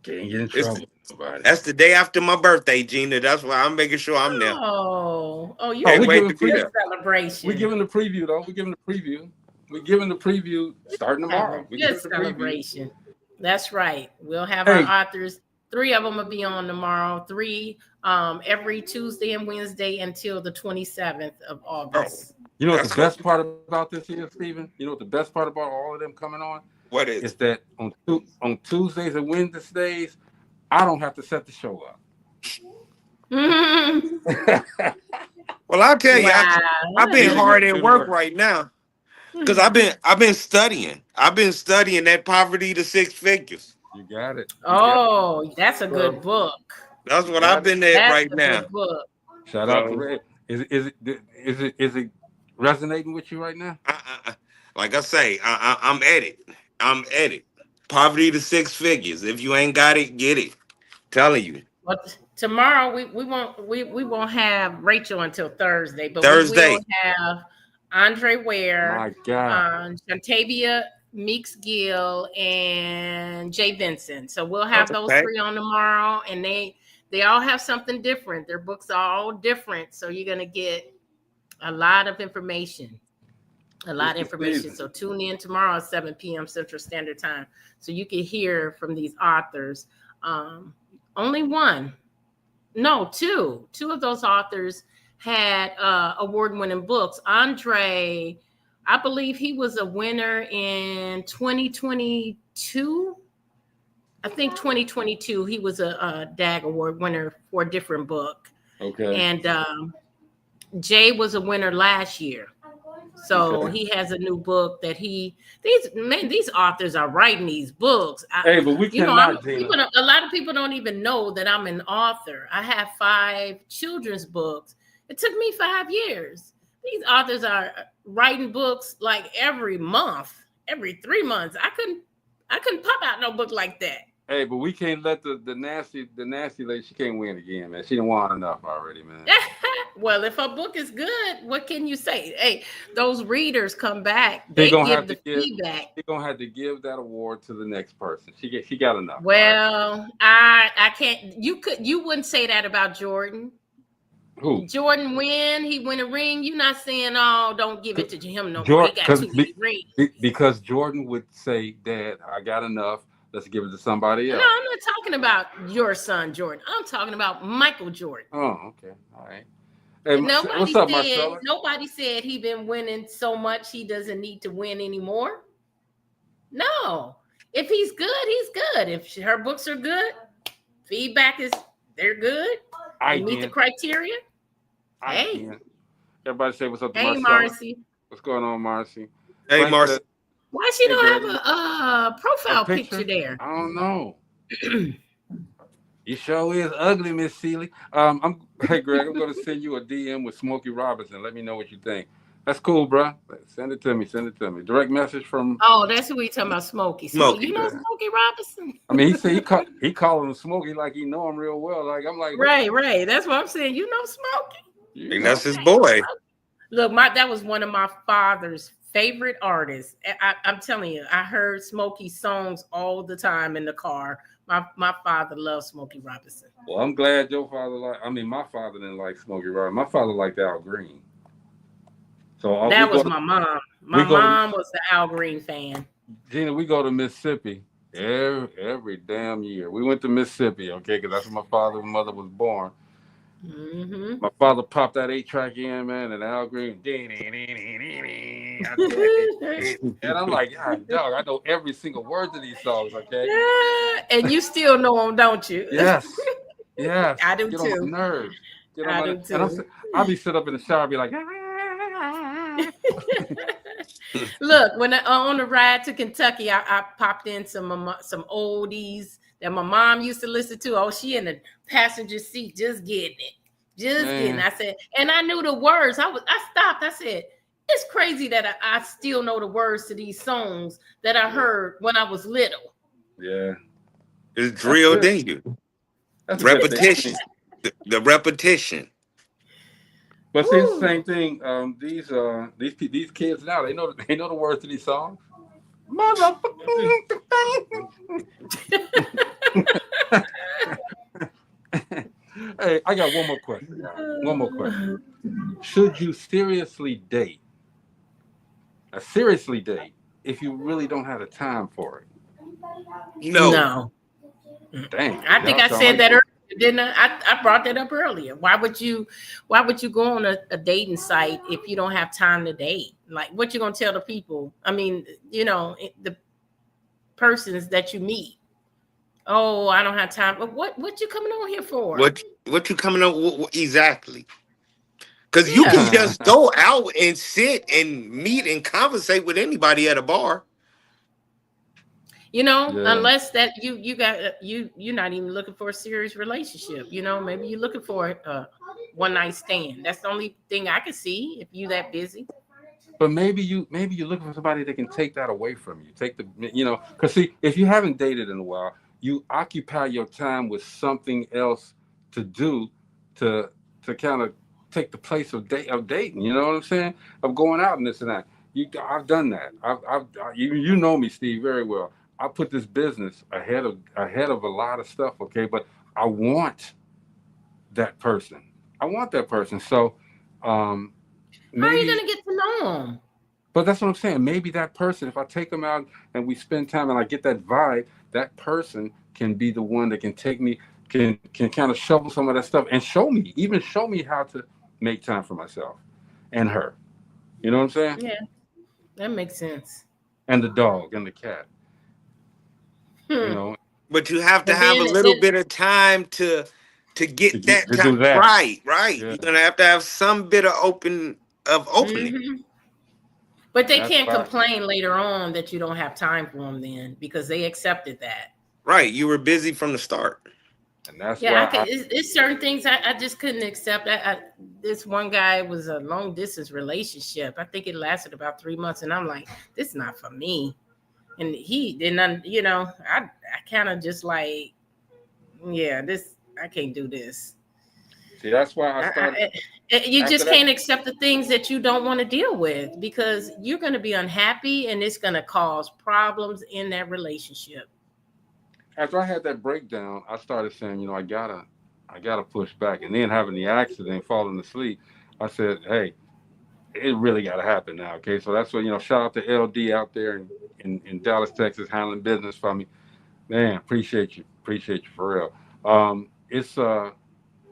Can't get in trouble with nobody. That's the day after my birthday, Gina. That's why I'm making sure I'm there. Oh, you can't wait to be there. Celebration. We're giving the preview though. We're giving the preview starting tomorrow. Good celebration. That's right. We'll have our authors. 3 of them will be on tomorrow. 3 every Tuesday and Wednesday until the 27th of August. You know what the best part about this is, Stephen? You know what the best part about all of them coming on? What is? Is that on Tuesdays and Wednesdays, I don't have to set the show up. Well, I'll tell you, I've been hard at work right now because I've been studying. I've been studying that Poverty to Six Figures. You got it. That's a good book. That's what I've been at right now. Book. Shout out to Red. Is it resonating with you right now? Like I say, I'm at it. I'm at it. Poverty to Six Figures. If you ain't got it, get it. Telling you. But tomorrow we won't have Rachel until Thursday. But Thursday we will have Andre Ware, my God, Shantavia Meeks Gill, and Jay Vincent. So we'll have those 3 on tomorrow, and they all have something different. Their books are all different, so you're gonna get a lot of information. So tune in tomorrow at 7 p.m. Central Standard Time so you can hear from these authors. Only 2 of those authors had award-winning books. Andre, I believe he was a winner in 2022. I think 2022, he was a DAG Award winner for a different book. Okay. And Jay was a winner last year. So he has a new book that these authors are writing these books. But we cannot. A lot of people don't even know that I'm an author. I have 5 children's books. It took me 5 years. These authors are writing books like every month, every 3 months. I couldn't pop out no book like that. Hey, but we can't let the nasty lady. She can't win again, man. She done won enough already, man. Well, if her book is good, what can you say? Hey, those readers come back. They give the feedback. They're gonna have to give that award to the next person. She got enough. Well, right? I can't. You wouldn't say that about Jordan. Who? Jordan he win a ring. You're not saying, oh, don't give it to him no more. He got too many rings. Because Jordan would say, Dad, I got enough. Let's give it to somebody else. No, I'm not talking about your son, Jordan. I'm talking about Michael Jordan. Oh, okay. All right. Hey, nobody what's up, Marcella? Nobody said he been winning so much he doesn't need to win anymore. No. If he's good, he's good. If her books are good, feedback is they're good. You meet the criteria? Hey. Everybody say what's up to Hey, Marcella. Marcy. What's going on, Marcy? Hey, Frank Marcy. said, Why she Hey, don't Greg. have a profile picture there? I don't know. You sure is ugly, Miss Seeley. Hey, Greg, I'm going to send you a DM with Smokey Robinson. Let me know what you think. That's cool, bro. Send it to me. Direct message from. Oh, that's who we talking about, Smokey. Smokey. You know Smokey Robinson? I mean, he said he calling him Smokey like he know him real well. Like I'm like, Right. That's what I'm saying. You know Smokey? And that's his boy. Look, that was one of my father's favorite artists. I'm telling you, I heard Smokey's songs all the time in the car. My father loved Smokey Robinson. Well, I'm glad your father my father didn't like Smokey Robinson. My father liked Al Green. So that was my mom. My mom was the Al Green fan. Gina, we go to Mississippi every damn year. We went to Mississippi, okay, because that's where my father and mother was born. Mm-hmm. My father popped that 8-track in, man, and Al Green. And I'm like, God, dog, I know every single word to these songs, okay? Yeah, and you still know them, don't you? Yes. I do Get too. on my nerves. I do too. And I'll be sit up in the shower and be like, Look, when on the ride to Kentucky, I popped in some oldies that my mom used to listen to. Oh, she in the passenger seat just getting it. I said, and I knew the words. I stopped. I said, it's crazy that I still know the words to these songs that I heard when I was little. Yeah. It's drilled in you. That's repetition. The repetition. But see, it's the same thing. These kids now, they know the words to these songs. Hey, I got one more question. Should you seriously date if you really don't have the time for it? No. Dang. I think I said that earlier, didn't I? I brought that up earlier. Why would you go on a dating site if you don't have time to date? Like, what you gonna tell the people? I mean, the persons that you meet. Oh, I don't have time. But what you coming on here for? What you coming on exactly? Because you can just go out and sit and meet and conversate with anybody at a bar. Unless that you're not even looking for a serious relationship. Maybe you're looking for a one night stand. That's the only thing I can see if you that busy. But maybe you're looking for somebody that can take that away from you. Because see, if you haven't dated in a while, you occupy your time with something else to do to kind of take the place of dating. You know what I'm saying? Of going out and this and that. I've done that. You know me, Steve, very well. I put this business ahead of a lot of stuff, okay? But I want that person. So how are you gonna get to know them? But that's what I'm saying. Maybe that person, if I take them out and we spend time and I get that vibe, that person can be the one that can take me, can kind of shovel some of that stuff and show me how to make time for myself and her. You know what I'm saying? Yeah, that makes sense. And the dog and the cat. But you have to have a little bit of time to get that time right. Yeah. You're gonna have to have some bit of opening. Mm-hmm. But they can't complain later on that you don't have time for them then, because they accepted that. Right, you were busy from the start. And that's it's certain things I just couldn't accept. This one guy was a long distance relationship. I think it lasted about 3 months, and I'm like, this is not for me. And he didn't, I kind of just like, I can't do this. See, that's why I started. You just can't accept the things that you don't want to deal with, because you're going to be unhappy and it's going to cause problems in that relationship. After I had that breakdown, I started saying, I gotta push back. And then having the accident, falling asleep, I said, hey, it really got to happen now. Okay. So that's what, shout out to LD out there in Dallas, Texas, handling business for me. Man, appreciate you for real.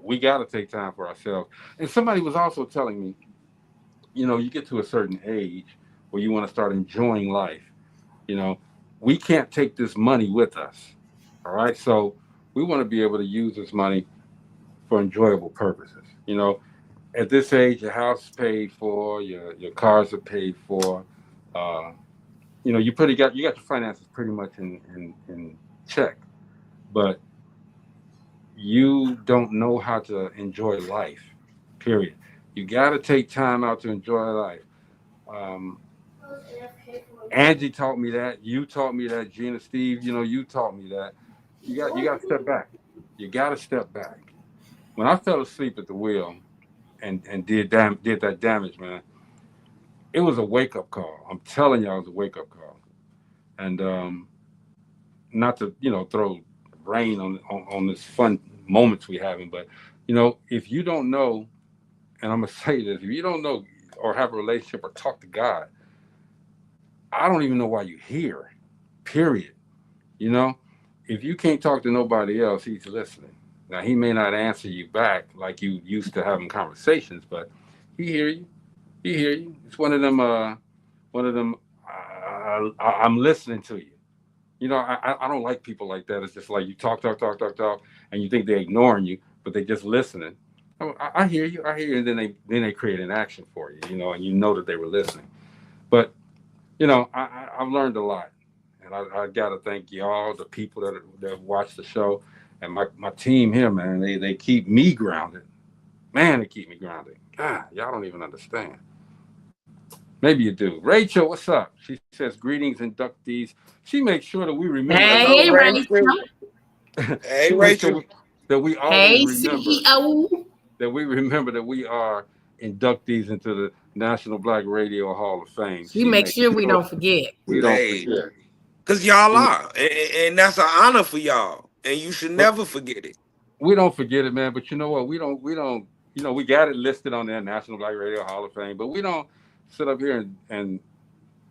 We got to take time for ourselves. And somebody was also telling me, you get to a certain age where you want to start enjoying life. We can't take this money with us. All right. So we want to be able to use this money for enjoyable purposes. You know, at this age, your house is paid for, your cars are paid for. You know, you got your finances pretty much in check, but you don't know how to enjoy life. Period. You got to take time out to enjoy life. Angie taught me that. You taught me that. Gina, Steve, you know, you taught me that. You got to step back. You got to step back. When I fell asleep at the wheel and did that damage, man, it was a wake up call. I'm telling you, it was a wake up call. And not to throw rain on this fun moments we having, but if you don't know, and I'm gonna say this, if you don't know or have a relationship or talk to God, I don't even know why you're here. Period. If you can't talk to nobody else, he's listening. Now he may not answer you back like you used to having conversations, but he hear you. He hear you. It's one of them. I'm listening to you. I don't like people like that. It's just like you talk, and you think they're ignoring you, but they're just listening. I hear you, and then they create an action for you, and you know that they were listening. But I've learned a lot, and I got to thank y'all, the people that watch the show, and my team here, man. They keep me grounded. Man, they keep me grounded. God, y'all don't even understand. Maybe you do. Rachel, what's up? She says, greetings, inductees. She makes sure that we remember. Hey, Rachel. Hey, Rachel. That we always remember. Hey, CEO. That we remember that we are inductees into the National Black Radio Hall of Fame. She makes sure we don't forget. We don't forget. Because y'all are. And that's an honor for y'all. And you should never forget it. We don't forget it, man. But you know what? We don't, we got it listed on there, National Black Radio Hall of Fame, but we don't sit up here and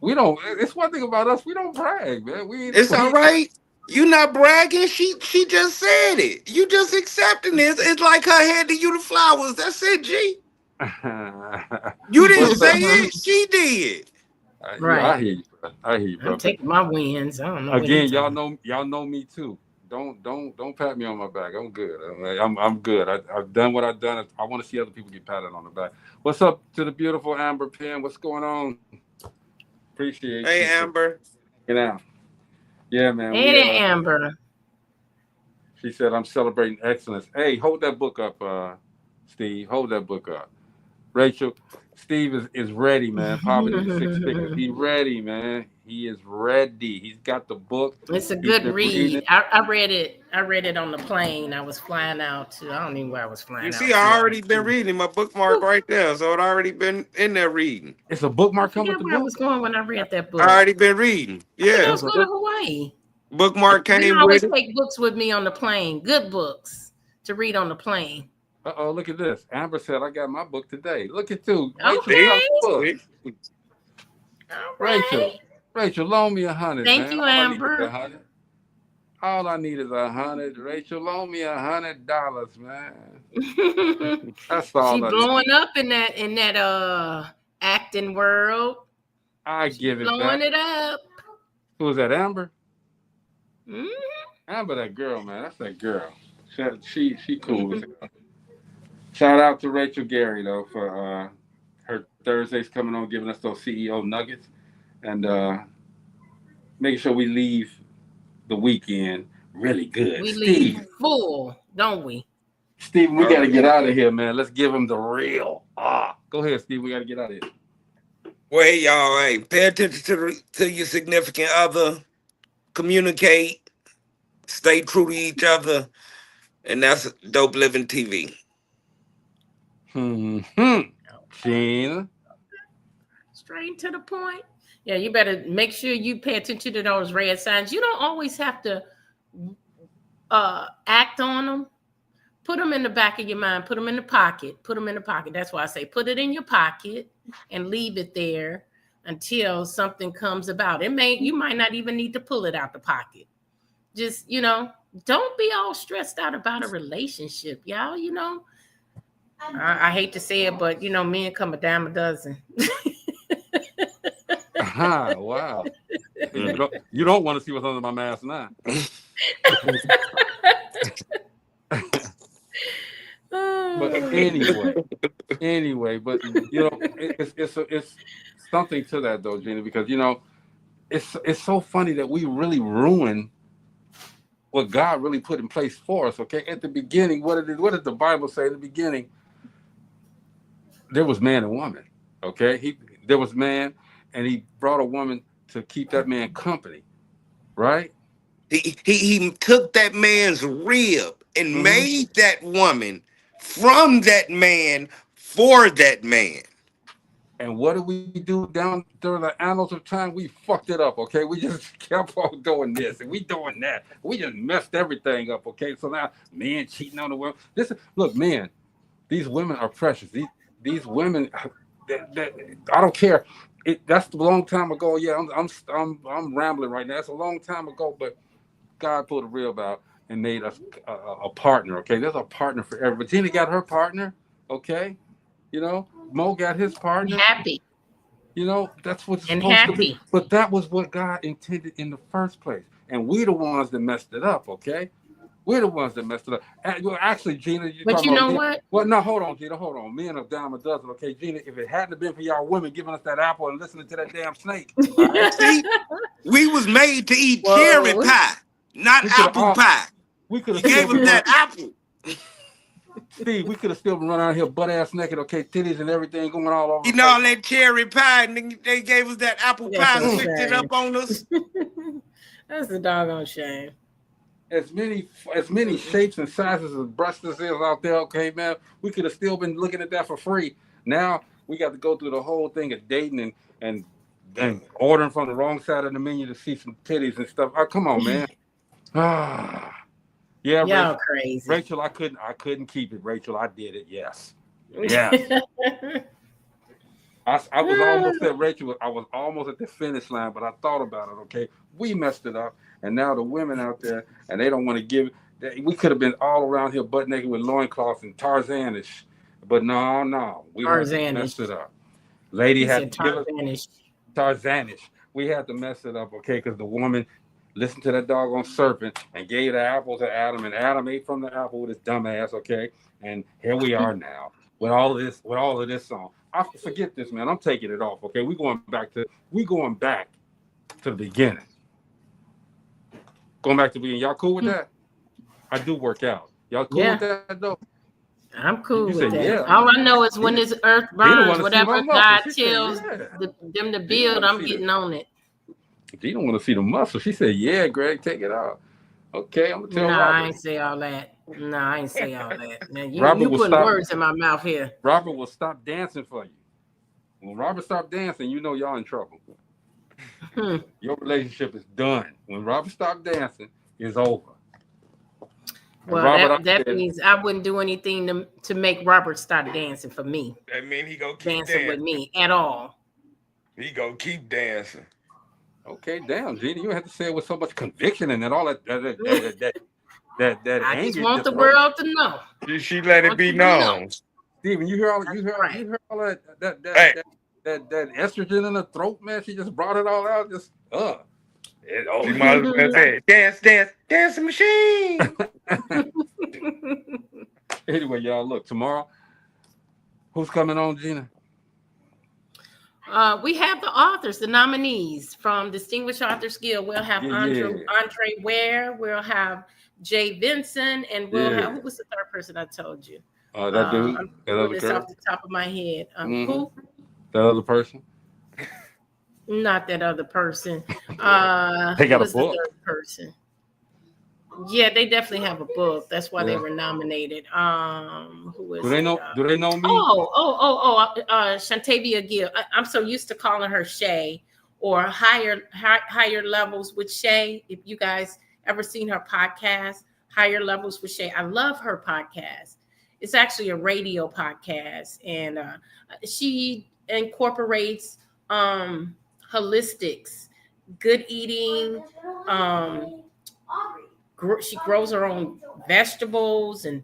we don't. It's one thing about us. We don't brag, man. It's all right. You not bragging. She just said it. You just accepting this. It's like her handing you the flowers. That's it, G. You didn't say it. She did. Right. I hear you, bro. I'm taking my wins. I don't know. Again, y'all know me too. Don't pat me on my back. I'm good. I'm good. I've done what I've done. I want to see other people get patted on the back. What's up to the beautiful Amber Penn? What's going on? Appreciate Hey, you. Amber. Get out. Yeah, man. Hey, Amber. She said, I'm celebrating excellence. Hey, hold that book up, Steve. Hold that book up. Rachel, Steve is ready, man. Poverty is 6 figures. He's ready, man. He is ready. He's got the book. It's a good read. I read it. I read it on the plane. I was flying out to, I don't know where I was flying out. You see, I already been reading my bookmark right there. So it already been in there reading. It's a bookmark coming with the book. I was going when I read that book. I already been reading. Yeah. I was going to Hawaii. Bookmark came with it. I always take books with me on the plane. Good books to read on the plane. Uh-oh, look at this. Amber said, I got my book today. Look at you. Okay. Rachel, loan me 100. Thank you, Amber. All I need is 100. Rachel, loan me $100, man. That's all. She's blowing up in that acting world. I give it blowing back. It up. Who was that, Amber? Mm-hmm. Amber, that girl, man. That's that girl. She cool. Shout out to Rachel Gary though for her Thursdays coming on, giving us those CEO nuggets, and making sure we leave the weekend really good. We leave full, don't we? Steve, we got to get out of here, man. Let's give him the real. Go ahead, Steve. We got to get out of here. Well, hey, y'all, hey, pay attention to your significant other. Communicate. Stay true to each other. And that's Dope Living TV. Gina. Straight to the point. Yeah, you better make sure you pay attention to those red signs. You don't always have to act on them. Put them in the back of your mind. Put them in the pocket. Put them in the pocket. That's why I say put it in your pocket and leave it there until something comes about. You might not even need to pull it out the pocket. Just, don't be all stressed out about a relationship, y'all. I hate to say it, but men come a dime a dozen. Wow. You don't want to see what's under my mask now. Anyway, but it's something to that though, Gina, because it's so funny that we really ruin what God really put in place for us. Okay, at the beginning, what did the Bible say? In the beginning, there was man and woman. Okay, there was man, and he brought a woman to keep that man company, right? He took that man's rib and made that woman from that man for that man. And what did we do down during the annals of time? We fucked it up, okay? We just kept on doing this and we doing that. We just messed everything up, okay? So now men cheating on the women. Look, man, these women are precious. These women, I don't care. That's a long time ago. Yeah, I'm rambling right now. That's a long time ago, but God pulled a rib out and made us a partner, okay? There's a partner for everybody. Gina got her partner, okay? Mo got his partner. Happy. That's what's and supposed happy. to be. But that was what God intended in the first place. And we the ones that messed it up, okay? We're the ones that messed it up. Well, actually, Gina, but you know what? Well, no, hold on, Gina, hold on. Me and a dime a dozen, okay? Gina, if it hadn't been for y'all women giving us that apple and listening to that damn snake. Right? See, we was made to eat cherry pie, not apple pie. We could have gave us that apple. Steve, we could have still been running out here butt ass naked, okay, titties and everything going all over. Eating all that cherry pie, and they gave us that apple pie, switched it up on us. That's a doggone shame. As many shapes and sizes of breasts as is out there, okay, man, we could have still been looking at that for free. Now we got to go through the whole thing of dating and ordering from the wrong side of the menu to see some titties and stuff. Oh, come on, man. Yeah, y'all crazy. Rachel, I couldn't keep it. Rachel, I did it. Yes. I was almost at Rachel. I was almost at the finish line, but I thought about it. Okay, we messed it up, and now the women out there, and they don't want to give. We could have been all around here butt naked with loincloths and Tarzanish, but no, we messed it up. Lady had to give us Tarzanish. We had to mess it up, okay? Because the woman listened to that doggone serpent and gave the apple to Adam, and Adam ate from the apple with his dumb ass, okay? And here we are now with all of this on. I forget this, man. I'm taking it off, okay? We going back to the beginning. Going back to the beginning. Y'all cool with that? I do work out. Y'all cool with that though? I'm cool with that. Yeah. All I know is when this earth burns, whatever God tells them to build, I'm getting on it. She don't want to see the muscle. She said, "Yeah, Greg, take it off." Okay, I'm gonna tell Robert. I ain't say all that. No, I ain't say all that. Now you putting words in my mouth here. Robert will stop dancing for you. When Robert stopped dancing, you know y'all in trouble. Your relationship is done. When Robert stopped dancing, it's over. Well, that means I wouldn't do anything to make Robert stop dancing for me. That means he gonna keep dancing with me at all. He gonna keep dancing. Okay, damn, Gina, you have to say it with so much conviction and all that I just want the world to know. She let it be known. Steven, you heard all that estrogen in her throat, man. She just brought it all out. Just She might as well say, dance machine. Anyway, y'all, look, tomorrow, who's coming on, Gina? We have the authors, the nominees from Distinguished Authors Guild. We'll have Andre Ware. We'll have Jay Vinson, and we'll have, who was the third person I told you? That dude. That other girl. Off the top of my head. Who? That other person. Not that other person. They got a book. The third person. Yeah, they definitely have a book. That's why they were nominated. Who is? Do they know? Do they know me? Shantavia Gill. I'm so used to calling her Shay, or higher levels with Shay. If you guys ever seen her podcast, Higher Levels with Shay, I love her podcast. It's actually a radio podcast, and she incorporates holistics, good eating. She grows her own vegetables and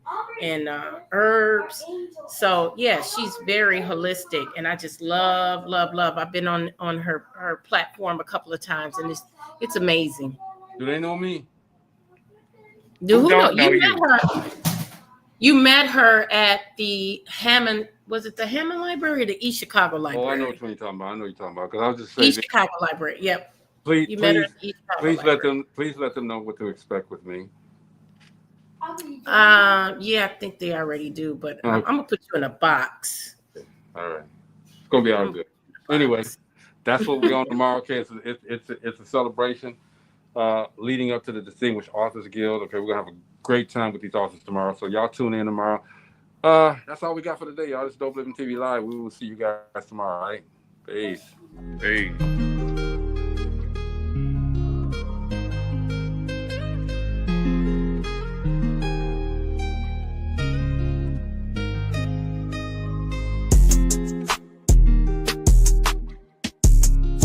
herbs. So yeah, she's very holistic, and I just love. I've been on her platform a couple of times, and it's amazing. Do they know me? Who know you? You met her at the Hammond, was it the Hammond Library or the East Chicago Library? Oh, I know what you're talking about. I know what you're talking about. Because I was just saying, East Chicago Library. Yep. please, You met her at the East Chicago Library. please let them know what to expect with me. Yeah, I think they already do, but I'm gonna put you in a box. All right, it's gonna be all good. Anyway, that's what we're on tomorrow. Okay, it's a celebration leading up to the Distinguished Authors Guild. Okay, we're gonna have a great time with these authors tomorrow. So y'all tune in tomorrow. That's all we got for today, y'all. This is Dope Living TV Live. We will see you guys tomorrow. All right, peace. Hey.